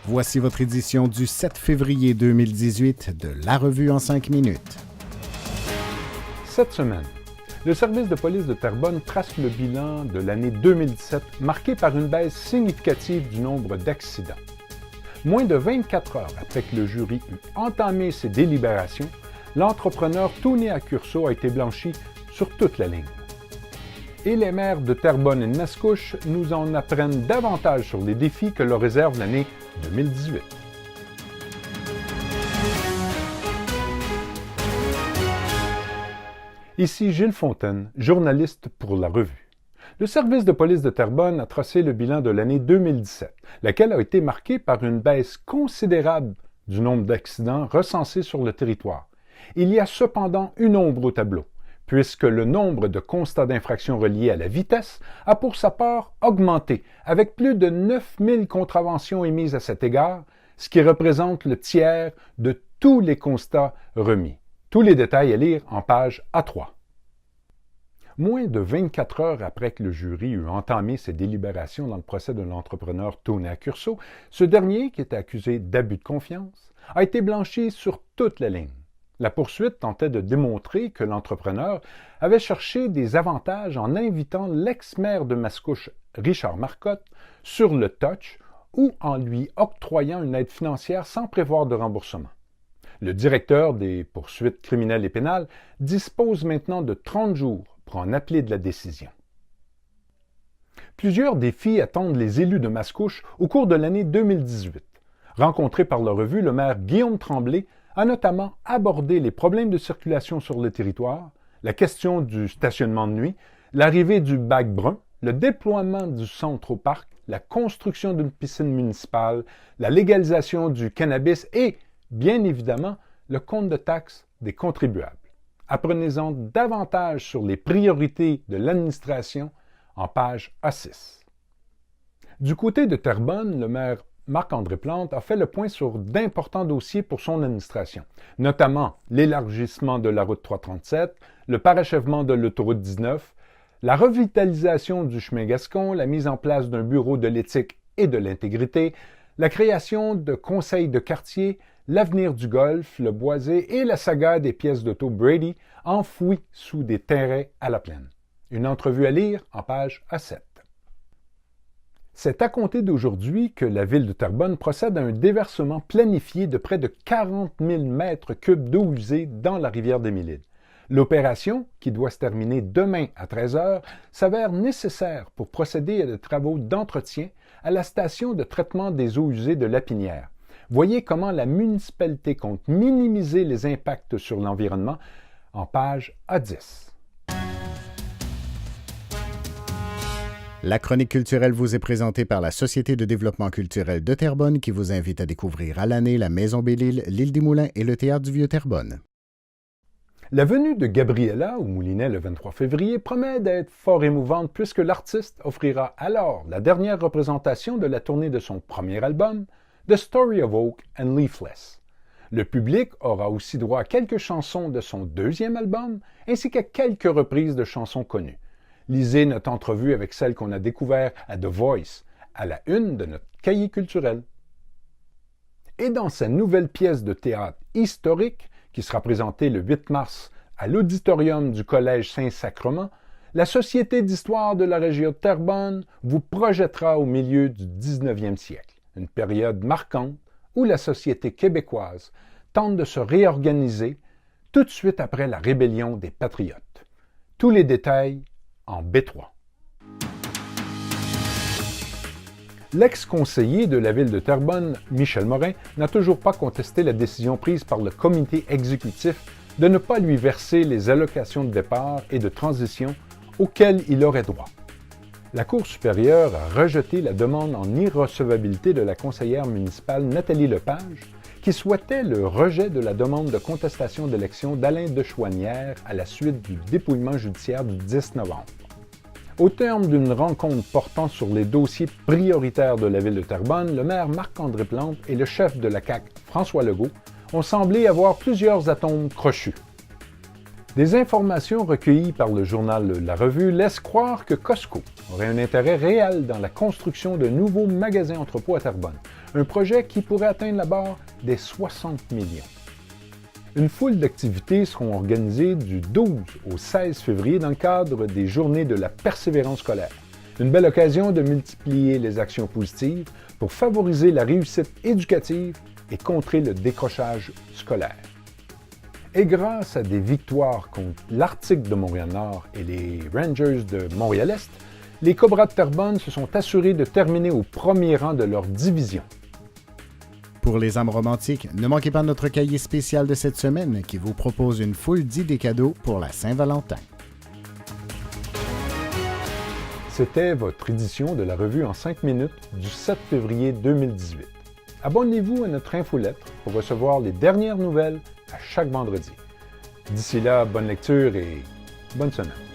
Voici votre édition du 7 février 2018 de La Revue en 5 minutes. Cette semaine, le service de police de Terrebonne trace le bilan de l'année 2017 marqué par une baisse significative du nombre d'accidents. Moins de 24 heures après que le jury eut entamé ses délibérations, l'entrepreneur Tony Accurso a été blanchi sur toute la ligne. Et les maires de Terrebonne et de Mascouche nous en apprennent davantage sur les défis que leur réserve l'année 2018. Ici Gilles Fontaine, journaliste pour La Revue. Le service de police de Terrebonne a tracé le bilan de l'année 2017, laquelle a été marquée par une baisse considérable du nombre d'accidents recensés sur le territoire. Il y a cependant une ombre au tableau, puisque le nombre de constats d'infractions reliés à la vitesse a pour sa part augmenté, avec plus de 9000 contraventions émises à cet égard, ce qui représente le tiers de tous les constats remis. Tous les détails à lire en page A3. Moins de 24 heures après que le jury eut entamé ses délibérations dans le procès de l'entrepreneur Tony Accurso, ce dernier, qui était accusé d'abus de confiance, a été blanchi sur toute la ligne. La poursuite tentait de démontrer que l'entrepreneur avait cherché des avantages en invitant l'ex-maire de Mascouche, Richard Marcotte, sur le touch ou en lui octroyant une aide financière sans prévoir de remboursement. Le directeur des poursuites criminelles et pénales dispose maintenant de 30 jours pour en appeler de la décision. Plusieurs défis attendent les élus de Mascouche au cours de l'année 2018. Rencontré par la revue, le maire Guillaume Tremblay a notamment abordé les problèmes de circulation sur le territoire, la question du stationnement de nuit, l'arrivée du bac brun, le déploiement du centre au parc, la construction d'une piscine municipale, la légalisation du cannabis et, bien évidemment, le compte de taxes des contribuables. Apprenez-en davantage sur les priorités de l'administration en page A6. Du côté de Terrebonne, le maire Marc-André Plante a fait le point sur d'importants dossiers pour son administration, notamment l'élargissement de la route 337, le parachèvement de l'autoroute 19, la revitalisation du chemin Gascon, la mise en place d'un bureau de l'éthique et de l'intégrité, la création de conseils de quartier, l'avenir du golf, le boisé et la saga des pièces d'auto Brady enfouies sous des terrains à la plaine. Une entrevue à lire en page A7. C'est à compter d'aujourd'hui que la ville de Terrebonne procède à un déversement planifié de près de 40 000 mètres cubes d'eau usée dans la rivière des Mille-Îles. L'opération, qui doit se terminer demain à 13 h, s'avère nécessaire pour procéder à des travaux d'entretien à la station de traitement des eaux usées de Lapinière. Voyez comment la municipalité compte minimiser les impacts sur l'environnement en page A10. La chronique culturelle vous est présentée par la Société de développement culturel de Terrebonne qui vous invite à découvrir à l'année la Maison Belle-Île, l'Île des Moulins et le Théâtre du Vieux-Terrebonne. La venue de Gabriella au Moulinet le 23 février promet d'être fort émouvante puisque l'artiste offrira alors la dernière représentation de la tournée de son premier album, The Story of Oak and Leafless. Le public aura aussi droit à quelques chansons de son deuxième album ainsi qu'à quelques reprises de chansons connues. Lisez notre entrevue avec celle qu'on a découverte à The Voice, à la une de notre cahier culturel. Et dans sa nouvelle pièce de théâtre historique, qui sera présentée le 8 mars à l'auditorium du Collège Saint-Sacrement, la Société d'histoire de la région de Terrebonne vous projettera au milieu du 19e siècle, une période marquante où la société québécoise tente de se réorganiser tout de suite après la rébellion des Patriotes. Tous les détails en B3. L'ex-conseiller de la ville de Terrebonne, Michel Morin, n'a toujours pas contesté la décision prise par le comité exécutif de ne pas lui verser les allocations de départ et de transition auxquelles il aurait droit. La Cour supérieure a rejeté la demande en irrecevabilité de la conseillère municipale Nathalie Lepage, qui souhaitait le rejet de la demande de contestation d'élection d'Alain Dechouanière à la suite du dépouillement judiciaire du 10 novembre. Au terme d'une rencontre portant sur les dossiers prioritaires de la ville de Terrebonne, le maire Marc-André Plante et le chef de la CAQ, François Legault, ont semblé avoir plusieurs atomes crochus. Des informations recueillies par le journal La Revue laissent croire que Costco aurait un intérêt réel dans la construction de nouveaux magasins-entrepôts à Terrebonne, un projet qui pourrait atteindre la barre des 60 millions. Une foule d'activités seront organisées du 12 au 16 février dans le cadre des Journées de la persévérance scolaire. Une belle occasion de multiplier les actions positives pour favoriser la réussite éducative et contrer le décrochage scolaire. Et grâce à des victoires contre l'Arctique de Montréal-Nord et les Rangers de Montréal-Est, les Cobras de Terrebonne se sont assurés de terminer au premier rang de leur division. Pour les âmes romantiques, ne manquez pas notre cahier spécial de cette semaine qui vous propose une foule d'idées cadeaux pour la Saint-Valentin. C'était votre édition de la revue en 5 minutes du 7 février 2018. Abonnez-vous à notre infolettre pour recevoir les dernières nouvelles à chaque vendredi. D'ici là, bonne lecture et bonne semaine.